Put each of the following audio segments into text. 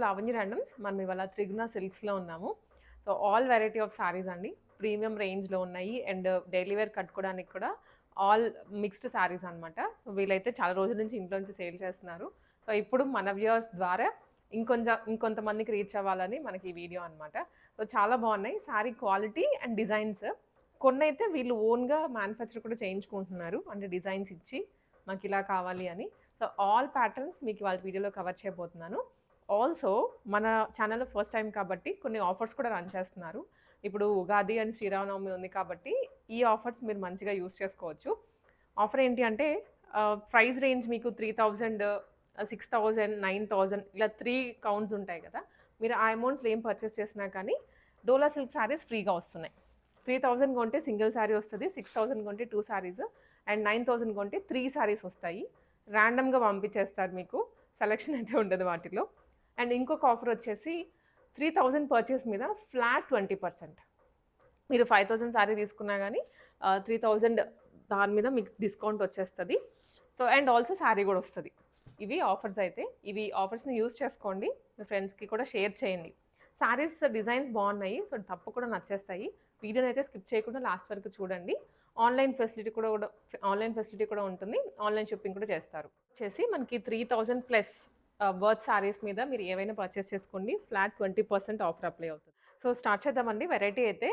Lavanya randoms. మనం ఇవాళ త్రిగుణ సిల్క్స్లో ఉన్నాము. So all variety of saris అండి, ప్రీమియం రేంజ్లో ఉన్నాయి. అండ్ డైలీ వేర్ కట్టుకోవడానికి కూడా ఆల్ మిక్స్డ్ సారీస్ అనమాట. సో వీళ్ళైతే చాలా రోజుల నుంచి ఇంట్లో నుంచి సేల్ చేస్తున్నారు. సో ఇప్పుడు మన వ్యూవర్స్ ద్వారా ఇంకొంతమందికి రీచ్ అవ్వాలని మనకి ఈ వీడియో అనమాట. సో చాలా బాగున్నాయి సారీ క్వాలిటీ అండ్ డిజైన్స్. కొన్ని అయితే వీళ్ళు ఓన్గా మ్యానుఫ్యాక్చర్ కూడా చేయించుకుంటున్నారు, అంటే డిజైన్స్ ఇచ్చి మాకు ఇలా కావాలి అని. సో ఆల్ ప్యాటర్న్స్ మీకు వాళ్ళ వీడియోలో కవర్ చేయబోతున్నాను. ఆల్సో మన ఛానల్లో ఫస్ట్ టైం కాబట్టి కొన్ని ఆఫర్స్ కూడా రన్ చేస్తున్నారు. ఇప్పుడు ఉగాది అండ్ శ్రీరామనవమి ఉంది కాబట్టి ఈ ఆఫర్స్ మీరు మంచిగా యూస్ చేసుకోవచ్చు. ఆఫర్ ఏంటి అంటే ప్రైస్ రేంజ్ మీకు 3000, 6000, 9000 ఇలా 3 కౌంట్స్ ఉంటాయి కదా. మీరు ఆ అమౌంట్స్లో ఏం పర్చేస్ చేసినా కానీ డోలా సిల్క్ శారీస్ ఫ్రీగా వస్తున్నాయి. 3000 కొంటే సింగిల్ శారీ వస్తుంది, 6000 కొంటే 2 శారీస్, అండ్ 9000 కొంటే 3 శారీస్ వస్తాయి. ర్యాండమ్గా పంపించేస్తారు, మీకు సెలెక్షన్ అయితే ఉండదు వాటిలో. అండ్ ఇంకొక ఆఫర్ వచ్చేసి 3000 పర్చేస్ మీద ఫ్లాట్ 20%. మీరు 5000 శారీ తీసుకున్నా కానీ 3000 దాని మీద మీకు డిస్కౌంట్ వచ్చేస్తుంది. సో అండ్ ఆల్సో శారీ కూడా వస్తుంది. ఇవి ఆఫర్స్ అయితే, ఇవి ఆఫర్స్ని యూస్ చేసుకోండి, మీ ఫ్రెండ్స్కి కూడా షేర్ చేయండి. శారీస్ డిజైన్స్ బాగున్నాయి, సో తప్పకుండా నచ్చేస్తాయి. వీడియోని అయితే స్కిప్ చేయకుండా లాస్ట్ వరకు చూడండి. ఆన్లైన్ ఫెసిలిటీ కూడా ఉంటుంది, ఆన్లైన్ షిప్పింగ్ కూడా చేస్తారు. వచ్చేసి మనకి 3000 ప్లస్ వర్త్ శారీస్ మీద మీరు ఏవైనా పర్చేస్ చేసుకోండి, ఫ్లాట్ 20% ఆఫర్ అప్లై అవుతుంది. సో స్టార్ట్ చేద్దామండి. వెరైటీ అయితే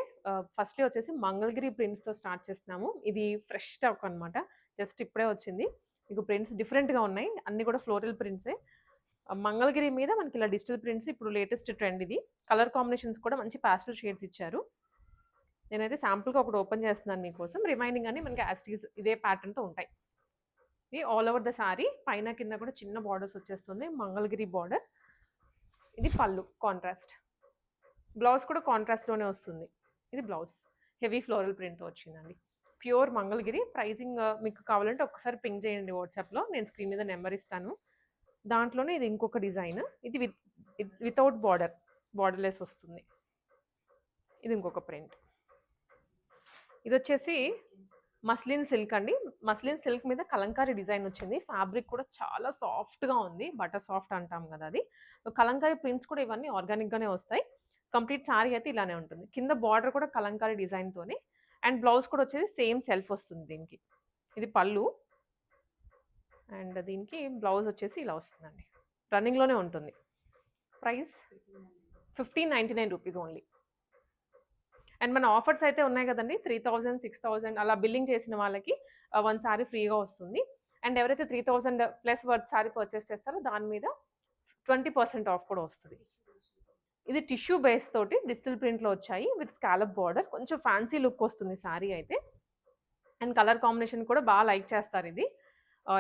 ఫస్ట్లీ వచ్చేసి మంగళగిరి ప్రింట్స్తో స్టార్ట్ చేస్తున్నాము. ఇది ఫ్రెష్ స్టాక్ అనమాట, జస్ట్ ఇప్పుడే వచ్చింది. మీకు ప్రింట్స్ డిఫరెంట్గా ఉన్నాయి, అన్నీ కూడా ఫ్లోరల్ ప్రింట్సే. మంగళగిరి మీద మనకి ఇలా డిజిటల్ ప్రింట్స్ ఇప్పుడు లేటెస్ట్ ట్రెండ్. ఇది కలర్ కాంబినేషన్స్ కూడా మంచి ప్యాస్టల్ షేడ్స్ ఇచ్చారు. నేనైతే శాంపుల్గా ఒకటి ఓపెన్ చేస్తున్నాను మీకోసం. రిమైనింగ్ అన్ని మనకి యాస్టీస్ ఇదే ప్యాటర్న్తో ఉంటాయి. ఇది ఆల్ ఓవర్ ద శారీ, పైన కింద కూడా చిన్న బార్డర్స్ వచ్చేస్తుంది, మంగళగిరి బార్డర్. ఇది పళ్ళు కాంట్రాస్ట్, బ్లౌజ్ కూడా కాంట్రాస్ట్లోనే వస్తుంది. ఇది బ్లౌజ్ హెవీ ఫ్లోరల్ ప్రింట్తో వచ్చిందండి, ప్యూర్ మంగళగిరి. ప్రైజింగ్ మీకు కావాలంటే ఒకసారి పింక్ చేయండి వాట్సాప్లో, నేను స్క్రీన్ మీద నెంబర్ ఇస్తాను. దాంట్లోనే ఇది ఇంకొక డిజైన్, ఇది వితౌట్ బార్డర్లెస్ వస్తుంది. ఇది ఇంకొక ప్రింట్. ఇది వచ్చేసి మస్లిన్ సిల్క్ అండి. మస్లిన్ సిల్క్ మీద కలంకారీ డిజైన్ వచ్చింది. ఫ్యాబ్రిక్ కూడా చాలా సాఫ్ట్గా ఉంది, బటర్ సాఫ్ట్ అంటాం కదా అది. కలంకారీ ప్రింట్స్ కూడా ఇవన్నీ ఆర్గానిక్గానే వస్తాయి. కంప్లీట్ శారీ అయితే ఇలానే ఉంటుంది. కింద బార్డర్ కూడా కలంకారీ డిజైన్తోనే, అండ్ బ్లౌజ్ కూడా వచ్చేసి సేమ్ సెల్ఫ్ వస్తుంది దీనికి. ఇది పళ్ళు, అండ్ దీనికి బ్లౌజ్ వచ్చేసి ఇలా వస్తుందండి, రన్నింగ్లోనే ఉంటుంది. Price 1599 rupees only. అండ్ మన ఆఫర్స్ అయితే ఉన్నాయి కదండి, 3000, 6000 అలా బిల్లింగ్ చేసిన వాళ్ళకి 1 శారీ ఫ్రీగా వస్తుంది. అండ్ ఎవరైతే 3000 ప్లస్ వర్త్ శారీ పర్చేస్ చేస్తారో దాని మీద 20% ఆఫ్ కూడా వస్తుంది. ఇది టిష్యూ బేస్ తోటి డిజిటల్ ప్రింట్లో వచ్చాయి విత్ స్కాలప్ బార్డర్. కొంచెం ఫ్యాన్సీ లుక్ వస్తుంది శారీ అయితే, అండ్ కలర్ కాంబినేషన్ కూడా బాగా లైక్ చేస్తారు. ఇది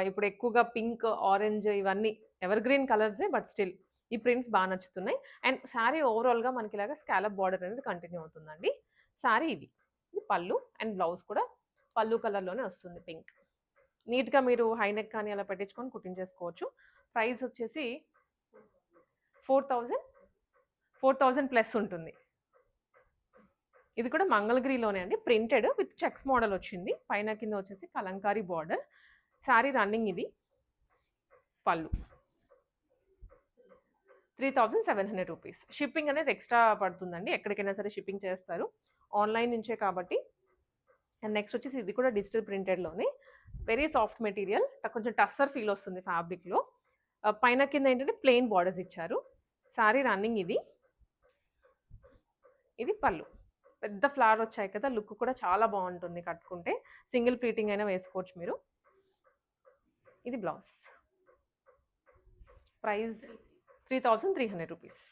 ఇప్పుడు ఎక్కువగా పింక్, ఆరెంజ్ ఇవన్నీ ఎవర్ గ్రీన్ కలర్సే, బట్ స్టిల్ ఈ ప్రింట్స్ బాగా నచ్చుతున్నాయి. అండ్ శారీ ఓవరాల్గా మనకి ఇలాగా స్కాలప్ బార్డర్ అనేది కంటిన్యూ అవుతుందండి. శారీ ఇది పళ్ళు, అండ్ బ్లౌజ్ కూడా పళ్ళు కలర్లోనే వస్తుంది, పింక్. నీట్గా మీరు హైనెక్ కానీ అలా పెట్టించుకొని కుట్టించేసుకోవచ్చు. ప్రైస్ వచ్చేసి 4000 ప్లస్ ఉంటుంది. ఇది కూడా మంగళగిరిలోనే అండి, ప్రింటెడ్ విత్ చెక్స్ మోడల్ వచ్చింది. పైన కింద వచ్చేసి కలంకారీ బార్డర్. శారీ రన్నింగ్. ఇది పళ్ళు 3700 రూపీస్. షిప్పింగ్ అనేది ఎక్స్ట్రా పడుతుందండి, ఎక్కడికైనా సరే షిప్పింగ్ చేస్తారు, ఆన్లైన్ నుంచే కాబట్టి. అండ్ నెక్స్ట్ వచ్చేసి ఇది కూడా డిజిటల్ ప్రింటెడ్లోనే, వెరీ సాఫ్ట్ మెటీరియల్, కొంచెం టస్సర్ ఫీల్ వస్తుంది ఫ్యాబ్రిక్లో. పైన కింద ఏంటంటే ప్లెయిన్ బార్డర్స్ ఇచ్చారు. శారీ రన్నింగ్. ఇది పళ్ళు, పెద్ద ఫ్లవర్ వచ్చాయి కదా, లుక్ కూడా చాలా బాగుంటుంది కట్టుకుంటే. సింగిల్ ప్లీటింగ్ అయినా వేసుకోవచ్చు మీరు. ఇది blouse. Price 3300 rupees.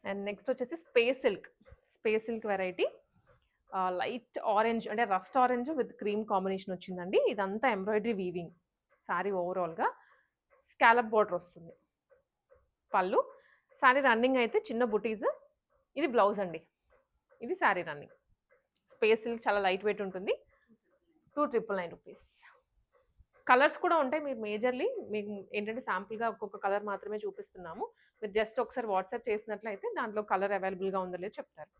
And next వచ్చేసి space silk variety. Light orange అంటే rust orange with cream combination వచ్చిందండి. ఇదంతా ఎంబ్రాయిడరీ వీవింగ్ శారీ. ఓవరాల్గా స్కాలప్ బార్డర్ వస్తుంది. పళ్ళు. శారీ రన్నింగ్ అయితే చిన్న బుటీస్. ఇది బ్లౌజ్ అండి. ఇది శారీ రన్నింగ్. స్పేస్ సిల్క్ చాలా లైట్ వెయిట్ ఉంటుంది. 2999 రూపీస్. కలర్స్ కూడా ఉంటాయి. మీరు మేజర్లీ మీకు ఏంటంటే శాంపుల్గా ఒక్కొక్క కలర్ మాత్రమే చూపిస్తున్నాము. మీరు జస్ట్ ఒకసారి వాట్సాప్ చేసినట్లయితే దాంట్లో కలర్ అవైలబుల్గా ఉందో లేదో చెప్తారు.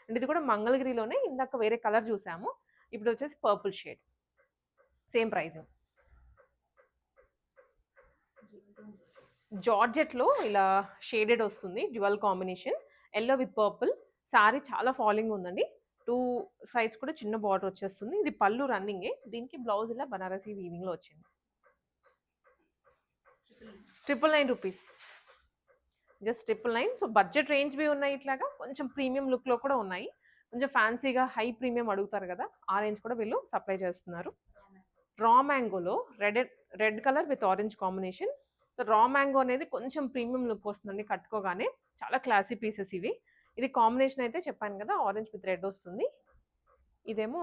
అండ్ ఇది కూడా మంగళగిరిలోనే, ఇందాక వేరే కలర్ చూసాము, ఇప్పుడు వచ్చేసి పర్పుల్ షేడ్. Same pricing. జార్జెట్లో ఇలా షేడెడ్ వస్తుంది, dual combination, yellow with purple. Sari చాలా ఫాలింగ్ ఉందండి. 2 సైడ్స్ కూడా చిన్న బార్డర్ వచ్చేస్తుంది. ఇది పళ్ళు రన్నింగే. దీనికి బ్లౌజ్ ఇలా బనారసీ వీవింగ్‌లో వచ్చింది. 999 రూపీస్. జస్ట్ 999. సో బడ్జెట్ రేంజ్‌వి ఉన్నాయి ఇట్లాగా. కొంచెం ప్రీమియం లుక్‌లో కూడా ఉన్నాయి. కొంచెం ఫ్యాన్సీగా హై ప్రీమియం అడుగుతారు కదా! ఆ రేంజ్ కూడా వీళ్ళు సప్లై చేస్తున్నారు. రా మ్యాంగోలో red colour with orange combination. So raw mango అనేది కొంచెం ప్రీమియం లుక్ వస్తుందండి కట్టుకోగానే. చాలా క్లాసీ పీసెస్ ఇవి. ఇది కాంబినేషన్ అయితే చెప్పాను కదా, ఆరెంజ్ విత్ రెడ్ వస్తుంది. ఇదేమో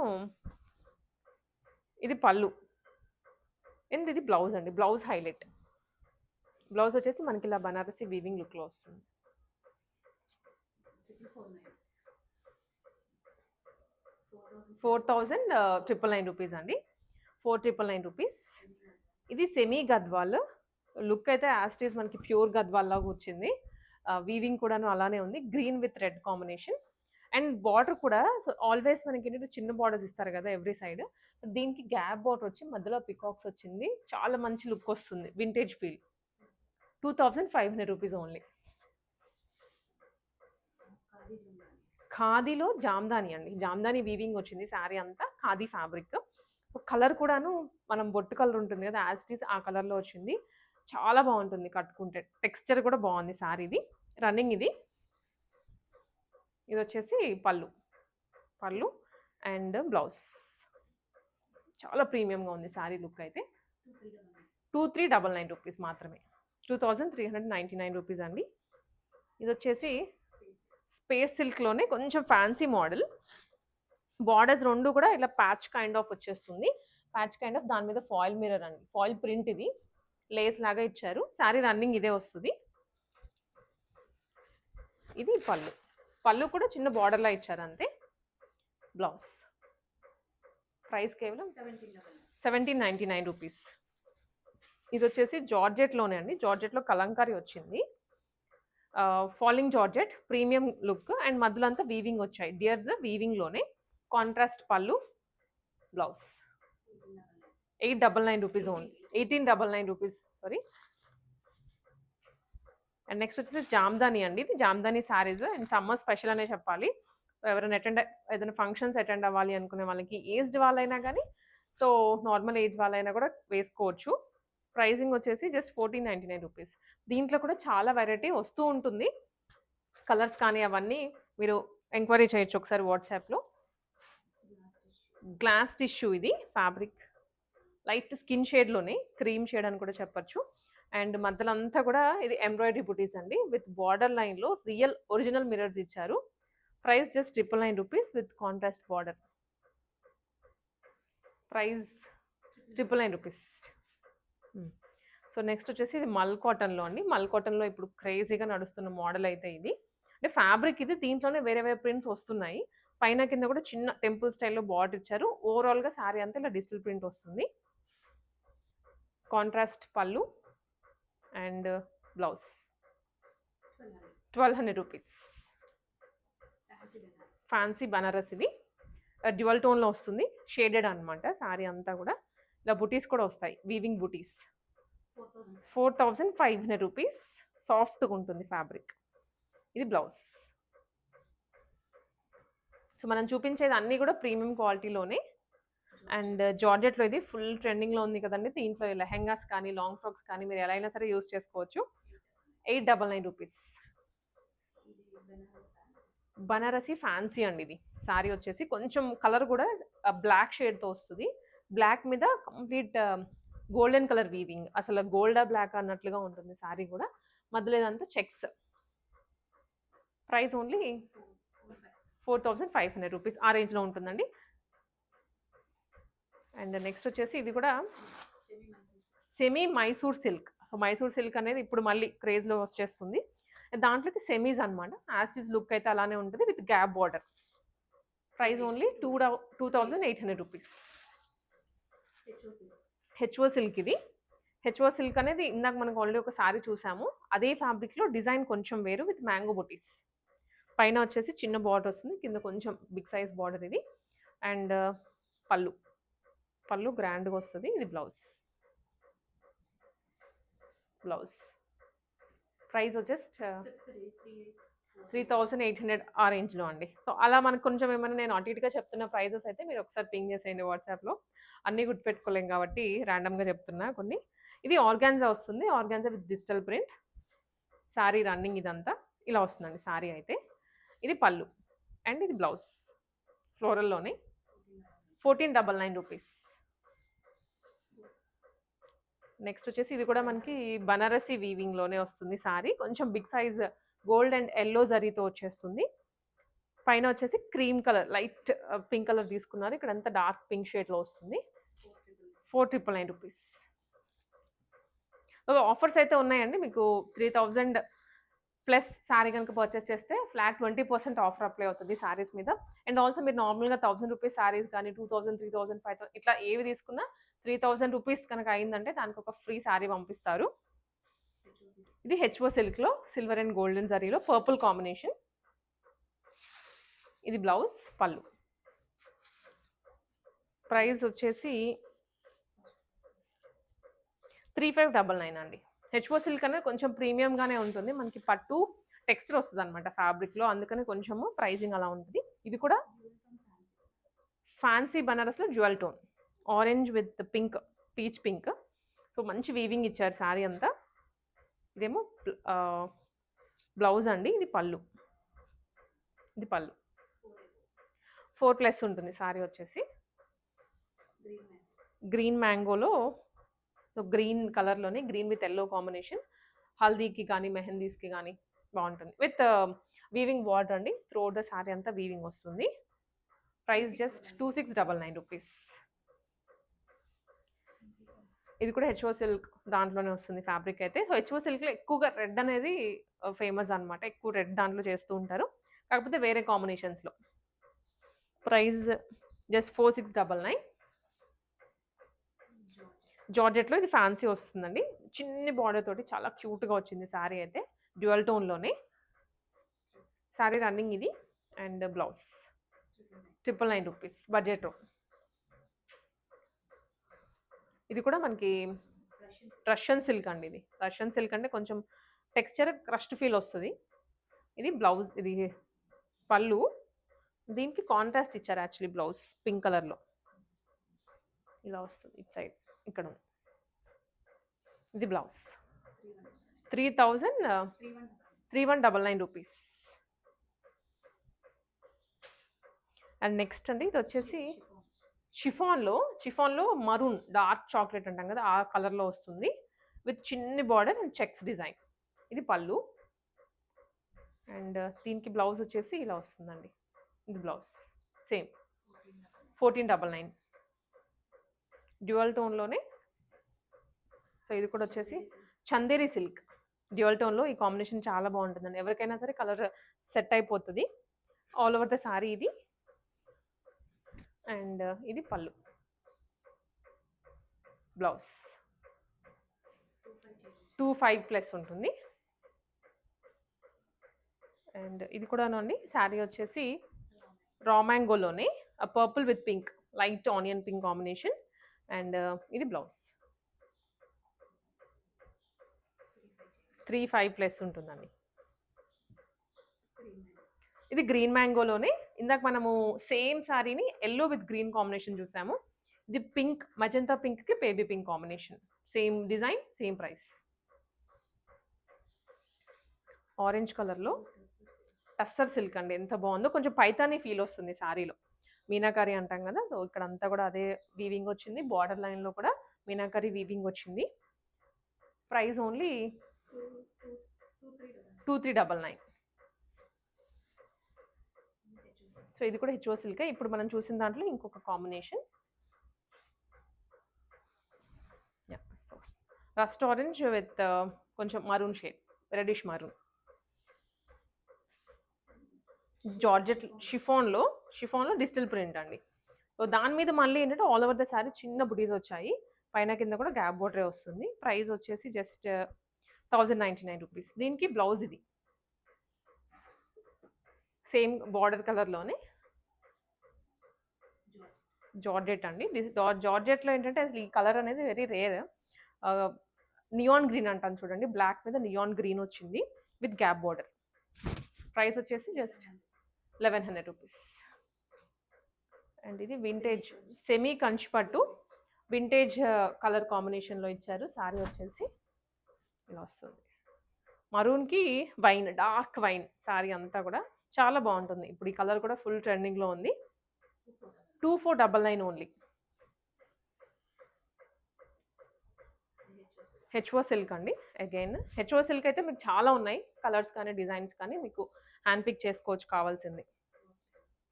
ఇది పళ్ళు అండ్ ఇది బ్లౌజ్ అండి. Blouse highlight. బ్లౌజ్ వచ్చేసి మనకి ఇలా బనారసి వీవింగ్ లుక్లో వస్తుంది. 4,999 రూపీస్ అండి. 4,999 రూపీస్. ఇది సెమీ గద్వాల్ లుక్ అయితే యాస్టీస్ మనకి ప్యూర్ గద్వాల్ లాగా వచ్చింది. వీవింగ్ కూడాను అలానే ఉంది. Green with red combination and border కూడా. సో ఆల్వేస్ మనకి ఏంటంటే చిన్న బార్డర్స్ ఇస్తారు కదా ఎవ్రీ సైడ్. దీనికి గ్యాప్ బార్డర్ వచ్చి మధ్యలో పికాక్స్ వచ్చింది. చాలా మంచి లుక్ వస్తుంది, వింటేజ్ ఫీల్. 2,500 rupees only. ఖాదీలో జామ్దాని అండి. జామ్దాని వీవింగ్ వచ్చింది శారీ అంతా. ఖాదీ ఫ్యాబ్రిక్. కలర్ కూడాను మనం బొట్టు కలర్ ఉంటుంది కదా, యాస్టీస్ ఆ కలర్లో వచ్చింది. చాలా బాగుంటుంది కట్టుకుంటే. టెక్స్చర్ కూడా బాగుంది శారీది. రన్నింగ్ ఇది. ఇది వచ్చేసి పళ్ళు అండ్ బ్లౌజ్. చాలా ప్రీమియంగా ఉంది శారీ లుక్ అయితే. 2,399 రూపీస్ మాత్రమే. 2,399 రూపీస్ అండి. ఇది వచ్చేసి స్పేస్ సిల్క్లోనే కొంచెం ఫ్యాన్సీ మోడల్. బార్డర్స్ రెండు కూడా ఇలా ప్యాచ్ కైండ్ ఆఫ్ వచ్చేస్తుంది. ప్యాచ్ కైండ్ ఆఫ్, దాని మీద ఫాయిల్ మిర్రర్ అండి, ఫాయిల్ ప్రింట్. ఇది లేస్ లాగా ఇచ్చారు. శారీ రన్నింగ్ ఇదే వస్తుంది. ఇది పళ్ళు కూడా చిన్న బార్డర్లా ఇచ్చారు అంతే. బ్లౌజ్ ప్రైస్ కేవలం 1799 రూపీస్. ఇది వచ్చేసి జార్జెట్లోనే అండి. జార్జెట్లో కలంకారీ వచ్చింది. Falling georgette, premium look and మధ్యలో అంతా వీవింగ్ వచ్చాయి. డియర్స్ వీవింగ్లోనే. కాంట్రాస్ట్ పళ్ళు, blouse. 899 rupees only. 1899 rupees, sorry. And next వచ్చేసి జామ్దాని అండి. ఇది Jamdani saris and summer special అనే చెప్పాలి. ఎవరైనా ఏదైనా ఫంక్షన్స్ అటెండ్ అవ్వాలి అనుకునే వాళ్ళకి, ఏజ్డ్ వాళ్ళైనా కానీ, సో నార్మల్ ఏజ్ వాళ్ళైనా కూడా వేసుకోవచ్చు. ప్రైజింగ్ వచ్చేసి జస్ట్ 1499 రూపీస్. దీంట్లో కూడా చాలా వెరైటీ వస్తూ ఉంటుంది. కలర్స్ కానీ అవన్నీ మీరు ఎంక్వైరీ చేయొచ్చు ఒకసారి వాట్సాప్లో. గ్లాస్ టిష్యూ ఇది ఫ్యాబ్రిక్. లైట్ స్కిన్ షేడ్లోనే, క్రీమ్ షేడ్ అని కూడా చెప్పచ్చు. అండ్ మధ్యలో అంతా కూడా ఇది ఎంబ్రాయిడరీ బుటీస్ అండి. విత్ బార్డర్ లైన్లో రియల్ ఒరిజినల్ మిరర్స్ ఇచ్చారు. Price just 999 rupees with contrast border. Price 999 rupees. So next వచ్చేసి ఇది మల్ కాటన్లో అండి. మల్ కాటన్లో ఇప్పుడు క్రేజీగా నడుస్తున్న మోడల్ అయితే ఇది. అంటే ఫ్యాబ్రిక్ ఇది. దీంట్లోనే వేరే వేరే ప్రింట్స్ వస్తున్నాయి. పైన కింద కూడా చిన్న టెంపుల్ స్టైల్లో బార్డర్ ఇచ్చారు. ఓవరాల్గా శారీ అంతా ఇలా డిజిటల్ ప్రింట్ వస్తుంది. కాంట్రాస్ట్ పళ్ళు and blouse. 1,200 rupees. Fancy Banaras ఇది. డ్యువల్ టోన్లో వస్తుంది. షేడెడ్ అనమాట శారీ అంతా కూడా. ఇలా బుటీస్ కూడా వస్తాయి, వీవింగ్ బుటీస్. 4,500 రూపీస్. సాఫ్ట్గా ఉంటుంది ఫ్యాబ్రిక్. ఇది బ్లౌజ్. సో మనం చూపించేది అన్నీ కూడా ప్రీమియం క్వాలిటీలోనే. అండ్ జార్జెట్లో ఇది ఫుల్ ట్రెండింగ్లో ఉంది కదండి. దీంట్లో లెహెంగాస్ కానీ లాంగ్ ఫ్రాక్స్ కానీ మీరు ఎలా అయినా సరే యూస్ చేసుకోవచ్చు. 899 రూపీస్. బనారసి ఫ్యాన్సీ అండి ఇది. శారీ వచ్చేసి కొంచెం కలర్ కూడా బ్లాక్ షేడ్తో వస్తుంది. బ్లాక్ మీద కంప్లీట్ గోల్డెన్ కలర్ వీవింగ్. అసలు గోల్డా బ్లాక్ అన్నట్లుగా ఉంటుంది శారీ కూడా. మధ్యలో ఇదంతా చెక్స్. Price only 4,500 rupees. ఆ రేంజ్లో ఉంటుందండి. అండ్ నెక్స్ట్ వచ్చేసి ఇది కూడా semi Mysore silk. Mysore silk అనేది ఇప్పుడు మళ్ళీ క్రేజ్లో వచ్చేస్తుంది. దాంట్లోకి సెమీస్ అనమాట. యాస్టిస్ లుక్ అయితే అలానే ఉంటుంది with gap border. Price only 2,800 rupees. HO silk ఇది. హెచ్ఓ సిల్క్ అనేది ఇందాక మనకు ఆల్రెడీ ఒక సారీ చూసాము. అదే ఫ్యాబ్రిక్లో డిజైన్ కొంచెం వేరు విత్ మ్యాంగో బొటీస్. పైన వచ్చేసి చిన్న బార్డర్ వస్తుంది, కింద కొంచెం బిగ్ సైజ్ బార్డర్ ఇది. అండ్ పళ్ళు గ్రాండ్గా వస్తుంది. ఇది బ్లౌజ్. ప్రైస్ జస్ట్ 3800 ఆ రేంజ్లో అండి. సో అలా మనకు కొంచెం ఏమైనా నేను అటు ఇటుగా చెప్తున్న ప్రైజెస్ అయితే మీరు ఒకసారి పింగ్ చేసేయండి వాట్సాప్లో. అన్నీ గుర్తుపెట్టుకోలేం కాబట్టి ర్యాండమ్గా చెప్తున్నా కొన్ని. ఇది ఆర్గాన్జా వస్తుంది, organza with digital print. Sari running ఇదంతా ఇలా వస్తుందండి శారీ అయితే. ఇది పళ్ళు అండ్ ఇది బ్లౌజ్ ఫ్లోరల్లోనే 1499 రూపీస్. నెక్స్ట్ వచ్చేసి ఇది కూడా మనకి బనారసి వీవింగ్లోనే వస్తుంది శారీ. కొంచెం big size gold and yellow జరీతో వచ్చేస్తుంది. పైన వచ్చేసి cream colour light pink colour తీసుకున్నారు. ఇక్కడ అంతా డార్క్ పింక్ షేడ్లో వస్తుంది. 4999 రూపీస్. ఆఫర్స్ అయితే ఉన్నాయండి. మీకు 3000 ప్లస్ శారీ కనుక పర్చేస్ చేస్తే ఫ్లాట్ 20% ఆఫర్ అప్లై అవుతుంది శారీస్ మీద. అండ్ ఆల్సో మీరు నార్మల్గా 1000 రూపీస్ శారీస్ కానీ 2000, 3000, 5000 ఇట్లా ఏవి తీసుకున్నా 3000 రూపీస్ కనుక అయిందంటే దానికి ఒక ఫ్రీ శారీ పంపిస్తారు. ఇది హెచ్ఓ సిల్క్లో సిల్వర్ అండ్ గోల్డెన్ జరీలో పర్పుల్ కాంబినేషన్. ఇది బ్లౌజ్ పళ్ళు. ప్రైస్ వచ్చేసి 3599 అండి. హెచ్ఓ సిల్క్ అనేది కొంచెం ప్రీమియంగానే ఉంటుంది. మనకి పట్టు టెక్స్చర్ వస్తుంది అనమాట ఫ్యాబ్రిక్లో, అందుకని కొంచెము ప్రైజింగ్ అలా ఉంటుంది. ఇది కూడా ఫ్యాన్సీ బనారస్లో jewel tone orange with pink, peach pink. So మంచి వీవింగ్ ఇచ్చారు శారీ అంతా. ఇదేమో బ్లౌజ్ అండి. ఇది పళ్ళు. ఇది పళ్ళు 4+ ఉంటుంది శారీ వచ్చేసి. గ్రీన్ మ్యాంగోలో, సో గ్రీన్ కలర్లోనే గ్రీన్ విత్ ఎల్లో కాంబినేషన్. హల్దీకి కానీ మెహందీస్కి కానీ బాగుంటుంది. విత్ వీవింగ్ బార్డర్ అండి. త్రూ ద శారీ అంతా వీవింగ్ వస్తుంది. Price just 2699 rupees. ఇది కూడా హెచ్ఓ సిల్క్ దాంట్లోనే వస్తుంది ఫ్యాబ్రిక్ అయితే. సో హెచ్ఓ సిల్క్లో ఎక్కువగా రెడ్ అనేది ఫేమస్ అనమాట. ఎక్కువ రెడ్ దాంట్లో చేస్తూ ఉంటారు, కాకపోతే వేరే కాంబినేషన్స్లో. Price just 4699. జార్జెట్లో ఇది ఫ్యాన్సీ వస్తుందండి. చిన్ని బార్డర్ తోటి చాలా క్యూట్గా వచ్చింది శారీ అయితే. డ్యూయల్ టోన్లోనే శారీ రన్నింగ్ ఇది. And blouse 999 rupees budget. ఇది కూడా మనకి రష్యన్ సిల్క్ అండి. ఇది రష్యన్ సిల్క్ అంటే కొంచెం టెక్స్చర్ క్రస్ట్ ఫీల్ వస్తుంది. ఇది బ్లౌజ్, ఇది పళ్ళు. దీనికి కాంట్రాస్ట్ ఇచ్చారు యాక్చువల్లీ బ్లౌజ్ పింక్ కలర్లో ఇలా వస్తుంది. ఇట్ సైడ్ ఇక్కడ ఇది బ్లౌజ్ 3199 రూపీస్. అండ్ నెక్స్ట్ అండి ఇది వచ్చేసి షిఫాన్లో మరూన్ డార్క్ చాక్లెట్ అంటాం కదా, ఆ కలర్లో వస్తుంది విత్ చిన్ని బార్డర్ అండ్ చెక్స్ డిజైన్. ఇది పళ్ళు. అండ్ దీనికి బ్లౌజ్ వచ్చేసి ఇలా వస్తుందండి. ఇది బ్లౌజ్ సేమ్ 1499 డ్యూయల్ టోన్లోనే. సో ఇది కూడా వచ్చేసి చందేరి సిల్క్ డ్యూయల్ టోన్లో. ఈ కాంబినేషన్ చాలా బాగుంటుందండి. ఎవరికైనా సరే కలర్ సెట్ అయిపోతుంది. ఆల్ ఓవర్ ద శారీ ఇది. అండ్ ఇది పళ్ళు, బ్లౌజ్ 25+ ఉంటుంది. అండ్ ఇది కూడానండి శారీ వచ్చేసి రా మ్యాంగోలోనే purple with pink, light onion pink combination. And ఇది బ్లౌజ్ 35+ ఉంటుందండి. ఇది గ్రీన్ మ్యాంగోలోనే. ఇందాక మనము సేమ్ శారీని ఎల్లో విత్ గ్రీన్ కాంబినేషన్ చూసాము. ఇది పింక్, మజంతా పింక్కి baby pink combination. Same design, same price. Orange కలర్లో టస్సర్ సిల్క్ అండి. ఎంత బాగుందో. కొంచెం పైతానీ ఫీల్ వస్తుంది శారీలో. మీనాకారి అంటాం కదా, సో ఇక్కడ అంతా కూడా అదే వీవింగ్ వచ్చింది. బార్డర్ లైన్లో కూడా మీనాకారి వీవింగ్ వచ్చింది. Price only 2399. సో ఇది కూడా హెచ్ఓ సిల్క్. ఇప్పుడు మనం చూసిన దాంట్లో ఇంకొక కాంబినేషన్ రస్ట్ ఆరెంజ్ విత్ కొంచెం maroon shade, reddish maroon. Georgette షిఫాన్లో డిజిటల్ ప్రింట్ అండి. సో దాని మీద మళ్ళీ ఏంటంటే ఆల్ ఓవర్ ద శారీ చిన్న బుటీస్ వచ్చాయి. పైన కింద కూడా గ్యాప్ బోర్డరే వస్తుంది. ప్రైస్ వచ్చేసి జస్ట్ 1099 రూపీస్. దీనికి బ్లౌజ్ ఇది సేమ్ బార్డర్ కలర్లోనే జార్జెట్ అండి. జార్జెట్లో ఏంటంటే అసలు ఈ కలర్ అనేది వెరీ రేర్. నియాన్ గ్రీన్ అంటాను చూడండి, బ్లాక్ మీద నియాన్ గ్రీన్ వచ్చింది విత్ గ్యాప్ బార్డర్. ప్రైస్ వచ్చేసి జస్ట్ 1100 రూపీస్. అండ్ ఇది వింటేజ్ సెమీ కంచి పట్టు, వింటేజ్ కలర్ కాంబినేషన్లో ఇచ్చారు. శారీ వచ్చేసి ఇలా వస్తుంది, మరూన్కి వైన్, డార్క్ వైన్ శారీ అంతా కూడా చాలా బాగుంటుంది. ఇప్పుడు ఈ కలర్ కూడా ఫుల్ ట్రెండింగ్లో ఉంది. 2499 ఓన్లీ. హెచ్ఓ సిల్క్ అండి. అగైన్ హెచ్ఓ సిల్క్ అయితే మీకు చాలా ఉన్నాయి, కలర్స్ కానీ డిజైన్స్ కానీ మీకు హ్యాండ్ పిక్ చేసుకోవచ్చు కావాల్సింది.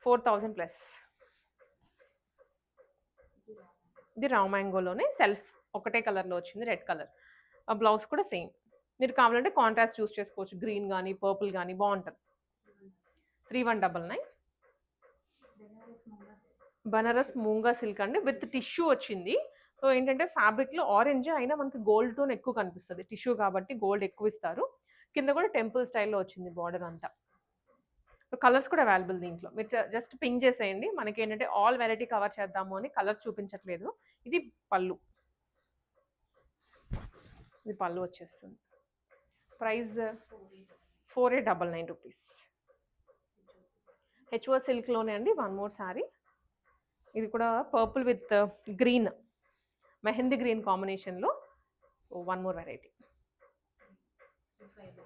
4000+. ఇది రావ్ మ్యాంగోలోనే సెల్ఫ్ ఒకటే కలర్లో వచ్చింది, రెడ్ కలర్. ఆ బ్లౌజ్ కూడా సేమ్. మీరు కావాలంటే కాంట్రాస్ట్ చూస్ చేసుకోవచ్చు, గ్రీన్ కానీ పర్పుల్ కానీ బాగుంటుంది. 3199. బనారస్ మూంగా సిల్క్ అండి, విత్ టిష్యూ వచ్చింది. సో ఏంటంటే ఫ్యాబ్రిక్లో ఆరెంజ్ అయినా మనకి గోల్డ్ టోన్ ఎక్కువ కనిపిస్తుంది, టిష్యూ కాబట్టి గోల్డ్ ఎక్కువ ఇస్తారు. కింద కూడా టెంపుల్ స్టైల్లో వచ్చింది బార్డర్ అంతా. కలర్స్ కూడా అవైలబుల్ దీంట్లో, మీరు జస్ట్ పింక్ చేసేయండి. మనకి ఏంటంటే ఆల్ వెరైటీ కవర్ చేద్దాము అని కలర్స్ చూపించట్లేదు. ఇది పళ్ళు, ఇది పళ్ళు వచ్చేస్తుంది. Price 4899 rupees. హెచ్ఓ సిల్క్లోనే అండి. వన్ మోర్ శారీ, ఇది కూడా purple with green, mehndi green కాంబినేషన్లో. సో వన్ మోర్ వెరైటీ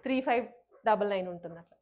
3599 ఉంటుంది అట్లా.